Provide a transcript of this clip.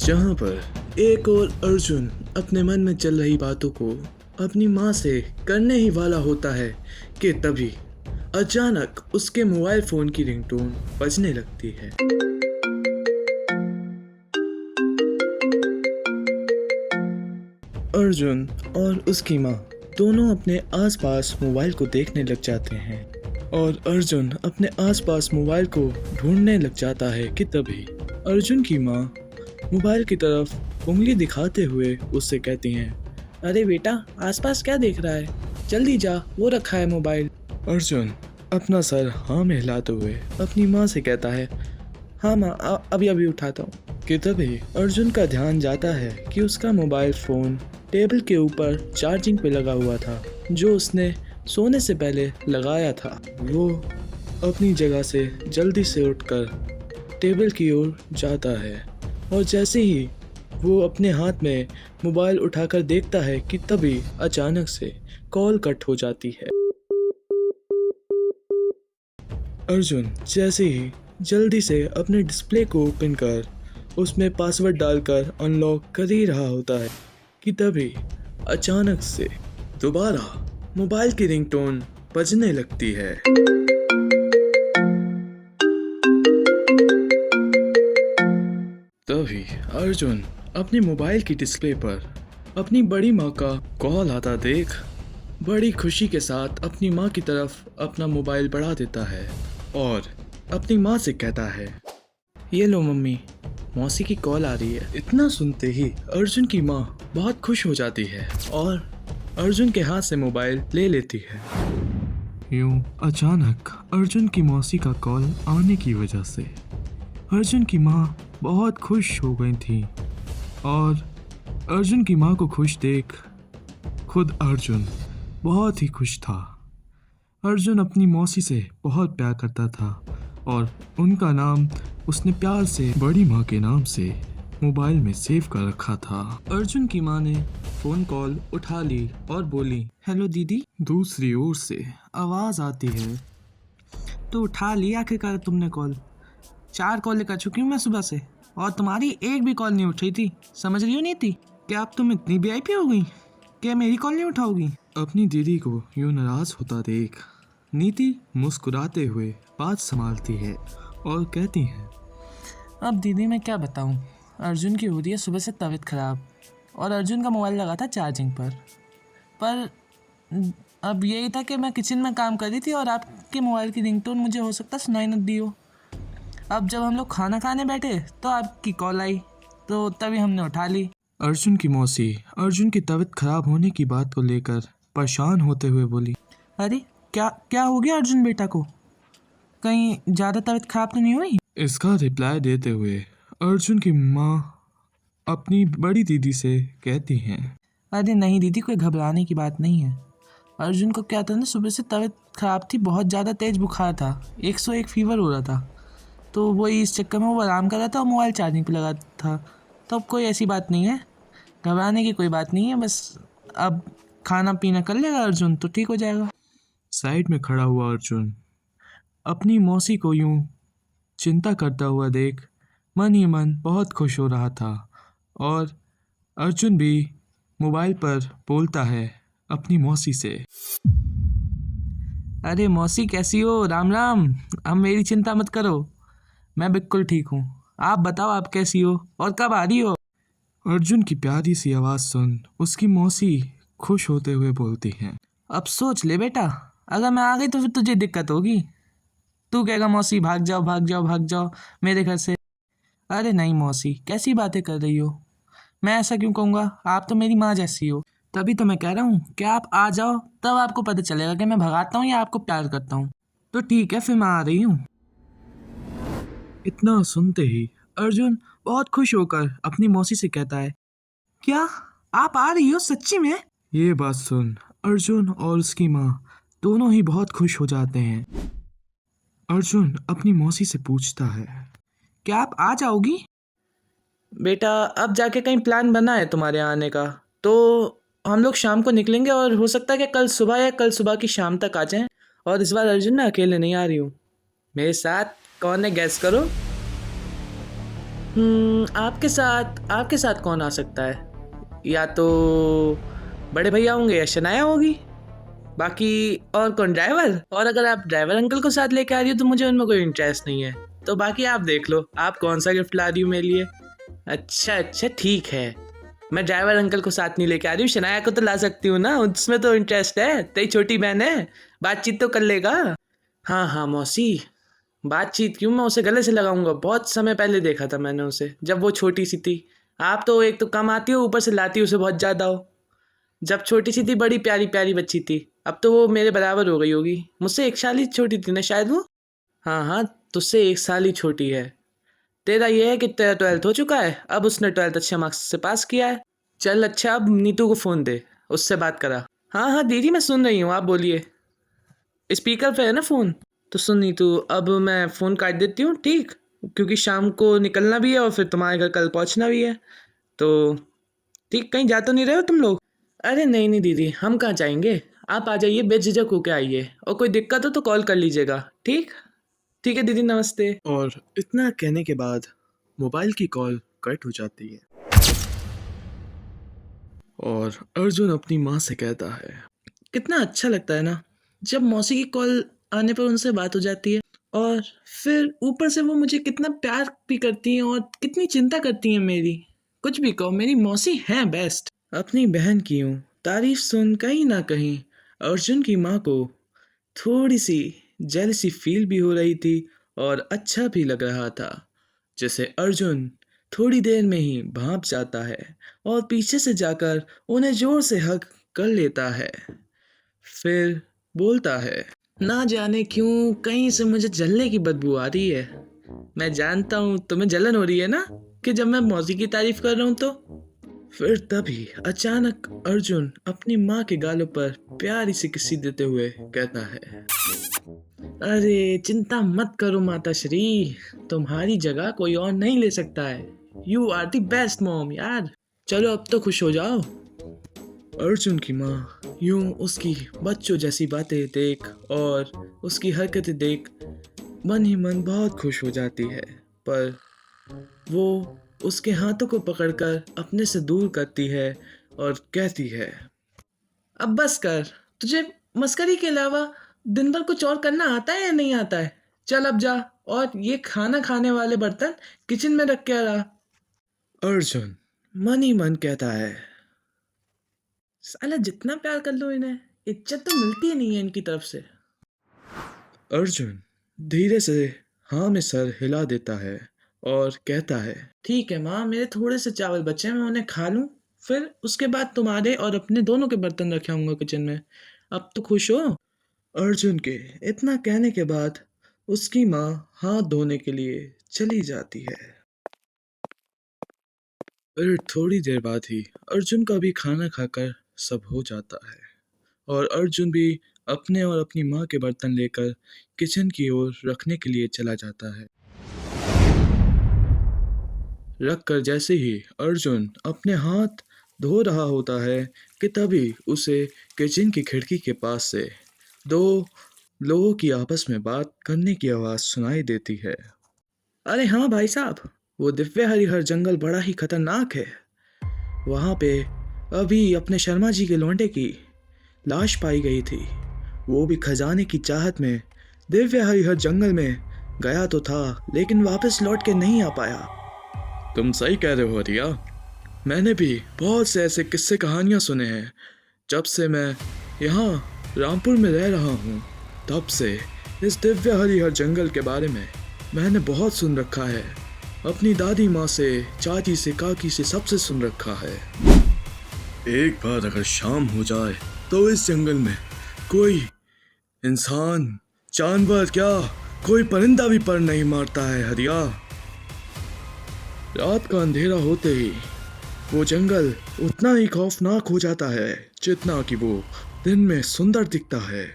जहाँ पर एक और अर्जुन अपने मन में चल रही बातों को अपनी माँ से करने ही वाला होता है कि तभी अचानक उसके मोबाइल फ़ोन की रिंगटोन बजने लगती है। अर्जुन और उसकी माँ दोनों अपने आसपास मोबाइल को देखने लग जाते हैं और अर्जुन अपने आसपास मोबाइल को ढूंढने लग जाता है कि तभी अर्जुन की माँ मोबाइल की तरफ उंगली दिखाते हुए उससे कहती हैं, अरे बेटा, आसपास क्या देख रहा है? जल्दी जा, वो रखा है मोबाइल। अर्जुन अपना सर हाँ में हिलाते हुए अपनी माँ से कहता है, हाँ माँ, अभी अभी उठाता हूँ। कि तभी अर्जुन का ध्यान जाता है कि उसका मोबाइल फ़ोन टेबल के ऊपर चार्जिंग पे लगा हुआ था, जो उसने सोने से पहले लगाया था। वो अपनी जगह से जल्दी से उठकर टेबल की ओर जाता है और जैसे ही वो अपने हाथ में मोबाइल उठाकर देखता है कि तभी अचानक से कॉल कट हो जाती है। अर्जुन जैसे ही जल्दी से अपने डिस्प्ले को ओपन कर उसमें पासवर्ड डालकर अनलॉक कर ही रहा होता है कि तभी अचानक से दोबारा मोबाइल की रिंगटोन बजने लगती है। तभी अर्जुन अपने मोबाइल की डिस्प्ले पर अपनी बड़ी माँ का कॉल आता देख बड़ी खुशी के साथ अपनी माँ की तरफ अपना मोबाइल बढ़ा देता है और अपनी माँ से कहता है, ये लो मम्मी, मौसी की कॉल आ रही है। इतना सुनते ही अर्जुन की माँ बहुत खुश हो जाती है और अर्जुन के हाथ से मोबाइल ले लेती है। यूं अचानक अर्जुन की मौसी का कॉल आने की वजह से अर्जुन की माँ बहुत खुश हो गई थी और अर्जुन की माँ को खुश देख खुद अर्जुन बहुत ही खुश था। अर्जुन अपनी मौसी से बहुत प्यार करता था और उनका नाम उसने प्यार से बड़ी माँ के नाम से मोबाइल में सेव कर रखा था। अर्जुन की माँ ने फ़ोन कॉल उठा ली और बोली, हेलो दीदी। दूसरी ओर से आवाज़ आती है, तो उठा ली आखिरकार तुमने कॉल। 4 कॉल कर चुकी हूँ मैं सुबह से और तुम्हारी एक भी कॉल नहीं उठ रही थी। समझ रही हो नीति? क्या अब तुम इतनी वीआईपी हो गई क्या मेरी कॉल नहीं उठाओगी? अपनी दीदी को यूं नाराज होता देख नीति मुस्कुराते हुए बात संभालती है और कहती है, अब दीदी मैं क्या बताऊं, अर्जुन की हो रही है सुबह से तबीयत खराब और अर्जुन का मोबाइल लगा था चार्जिंग पर अब यही था कि मैं किचन में काम कर रही थी और आपके मोबाइल की रिंगटोन मुझे हो सकता सुनाई न दी हो। अब जब हम लोग खाना खाने बैठे तो आपकी कॉल आई, तो तभी हमने उठा ली। अर्जुन की मौसी अर्जुन की तबीयत खराब होने की बात को लेकर परेशान होते हुए बोली, अरे क्या हो गया अर्जुन बेटा को? कहीं ज़्यादा तबीयत खराब तो नहीं हुई? इसका रिप्लाई देते हुए अर्जुन की माँ अपनी बड़ी दीदी से कहती हैं, अरे नहीं दीदी, कोई घबराने की बात नहीं है। अर्जुन को क्या था ना, सुबह से तबीयत खराब थी, बहुत ज़्यादा तेज़ बुखार था, 101 फीवर हो रहा था, तो वही इस चक्कर में वो आराम कर रहा था और मोबाइल चार्जिंग पे लगा था। तो अब कोई ऐसी बात नहीं है, घबराने की कोई बात नहीं है, बस अब खाना पीना कर लेगा अर्जुन तो ठीक हो जाएगा। साइड में खड़ा हुआ अर्जुन अपनी मौसी को यूं चिंता करता हुआ देख मन ही मन बहुत खुश हो रहा था और अर्जुन भी मोबाइल पर बोलता है अपनी मौसी से, अरे मौसी कैसी हो? राम राम। अब मेरी चिंता मत करो, मैं बिल्कुल ठीक हूँ। आप बताओ आप कैसी हो और कब आ रही हो? अर्जुन की प्यारी सी आवाज़ सुन उसकी मौसी खुश होते हुए बोलती हैं, अब सोच ले बेटा, अगर मैं आ गई तो फिर तुझे दिक्कत होगी। तू कहेगा मौसी भाग जाओ भाग जाओ भाग जाओ मेरे घर से। अरे नहीं मौसी, कैसी बातें कर रही हो? मैं ऐसा क्यों कहूँगा, आप तो मेरी माँ जैसी हो। तभी तो मैं कह रहा हूँ कि आप आ जाओ, तब आपको पता चलेगा कि मैं भगाता हूँ या आपको प्यार करता हूँ। तो ठीक है, फिर मैं आ रही हूँ। इतना सुनते ही अर्जुन बहुत खुश होकर अपनी मौसी से कहता है, क्या आप आ रही हो सच्ची में? ये बात सुन अर्जुन और उसकी माँ दोनों ही बहुत खुश हो जाते हैं। अर्जुन अपनी मौसी से पूछता है, क्या आप आ जाओगी? बेटा अब जाके कहीं प्लान बना है तुम्हारे आने का, तो हम लोग शाम को निकलेंगे और हो सकता है कि कल सुबह या कल सुबह की शाम तक आ जाएं। और इस बार अर्जुन मैं अकेले नहीं आ रही हूँ, मेरे साथ कौन है गैस करो। आपके साथ कौन आ सकता है? या तो बड़े भैया होंगे या शनाया होगी। बाकी और कौन, ड्राइवर? और अगर आप ड्राइवर अंकल को साथ लेके आ रही हो तो मुझे उनमें कोई इंटरेस्ट नहीं है। तो बाकी आप देख लो आप कौन सा गिफ्ट ला रही हो मेरे लिए। अच्छा ठीक है, मैं ड्राइवर अंकल को साथ नहीं लेके आ रही हूँ, शनाया को तो ला सकती हूँ ना, उसमें तो इंटरेस्ट है, तेरी छोटी बहन है, बातचीत तो कर लेगा। हाँ मौसी, बातचीत क्यों, मैं उसे गले से लगाऊंगा। बहुत समय पहले देखा था मैंने उसे, जब वो छोटी सी थी। आप तो एक तो कम आती हो, ऊपर से लाती हो उसे बहुत ज़्यादा हो। जब छोटी सी थी बड़ी प्यारी प्यारी बच्ची थी, अब तो वो मेरे बराबर हो गई होगी। मुझसे 1 साल ही छोटी थी ना शायद वो। हाँ, तुझसे 1 साल ही छोटी है। तेरा ये है कि तेरा 12th हो चुका है, अब उसने 12th अच्छे मार्क्स से पास किया है। चल अच्छा, अब नीतू को फ़ोन दे, उससे बात करा। हाँ दीदी मैं सुन रही हूँ, आप बोलिए। स्पीकर पे है ना फ़ोन। तो सुन नीतू, अब मैं फ़ोन काट देती हूँ, ठीक? क्योंकि शाम को निकलना भी है और फिर तुम्हारे घर कल पहुँचना भी है। तो ठीक, कहीं जा तो नहीं रहे हो तुम लोग? अरे नहीं दीदी, हम कहाँ जाएंगे। आप आ जाइए, बेझिझक होके आइए, और कोई दिक्कत हो तो कॉल कर लीजिएगा। ठीक ठीक है दीदी, नमस्ते। और इतना कहने के बाद मोबाइल की कॉल कट हो जाती है और अर्जुन अपनी माँ से कहता है, कितना अच्छा लगता है ना जब मौसी की कॉल आने पर उनसे बात हो जाती है, और फिर ऊपर से वो मुझे कितना प्यार भी करती हैं और कितनी चिंता करती हैं मेरी। कुछ भी कहो, मेरी मौसी हैं बेस्ट। अपनी बहन की यूं तारीफ सुन कहीं ना कहीं अर्जुन की माँ को थोड़ी सी जेलसी फील भी हो रही थी और अच्छा भी लग रहा था। जैसे अर्जुन थोड़ी देर में ही भाप जाता है और पीछे से जाकर उन्हें जोर से हग कर लेता है। फिर बोलता है, ना जाने क्यों कहीं से मुझे जलने की बदबू आ रही है। मैं जानता हूँ तुम्हें जलन हो रही है ना, कि जब मैं मौसी की तारीफ कर रहा हूँ तो। फिर तभी अचानक अर्जुन अपनी माँ के गालों पर प्यारी सी किस्सी देते हुए कहता है, अरे चिंता मत करो माता श्री, तुम्हारी जगह कोई और नहीं ले सकता है। You are the best mom यार, चलो अब तो खुश हो जाओ। अर्जुन की माँ यूं उसकी बच्चों जैसी बातें देख और उसकी हरकतें देख मन ही मन बहुत खुश हो जाती है, पर वो उसके हाथों को पकड़कर अपने से दूर करती है और कहती है, अब बस कर, तुझे मस्करी के अलावा दिन भर कुछ और करना आता है या नहीं आता है? चल अब जा, और ये खाना खाने वाले बर्तन किचन में रख के आ रहा। अर्जुन मन ही मन कहता है, साला जितना प्यार कर लो इन्हें, इज्जत तो मिलती ही नहीं है इनकी तरफ से। अर्जुन धीरे से हाँ में सर हिला देता है और कहता है, ठीक है माँ, मेरे थोड़े से चावल बचे हैं, मैं उन्हें खा लूँ, फिर उसके बाद तुम्हारे और अपने दोनों के बर्तन रखे होंगे किचन में। अब तो खुश हो? अर्जुन के इतना कहने के बाद उसकी माँ हाथ धोने के लिए चली जाती है। फिर थोड़ी देर बाद ही अर्जुन का भी खाना खाकर सब हो जाता है और अर्जुन भी अपने और अपनी माँ के बर्तन लेकर किचन की ओर रखने के लिए चला जाता है। रख कर जैसे ही अर्जुन अपने हाथ धो रहा होता है कि तभी उसे किचन की खिड़की के पास से दो लोगों की आपस में बात करने की आवाज़ सुनाई देती है। अरे हाँ भाई साहब, वो दिव्य हरिहर जंगल बड़ा ही खतरनाक है। वहाँ पे अभी अपने शर्मा जी के लौंडे की लाश पाई गई थी। वो भी खजाने की चाहत में दिव्य हरिहर जंगल में गया तो था, लेकिन वापस लौट के नहीं आ पाया। तुम सही कह रहे हो रिया, मैंने भी बहुत से ऐसे किस्से कहानियाँ सुने हैं। जब से मैं यहाँ रामपुर में रह रहा हूँ तब से इस दिव्य हरिहर जंगल के बारे में मैंने बहुत सुन रखा है। अपनी दादी माँ से, चाची से, काकी से, सबसे सुन रखा है। एक बार अगर शाम हो जाए तो इस जंगल में कोई इंसान, जानवर, क्या कोई परिंदा भी पर नहीं मारता है हरिया। रात का अंधेरा होते ही वो जंगल उतना ही खौफनाक हो जाता है जितना कि वो दिन में सुंदर दिखता है।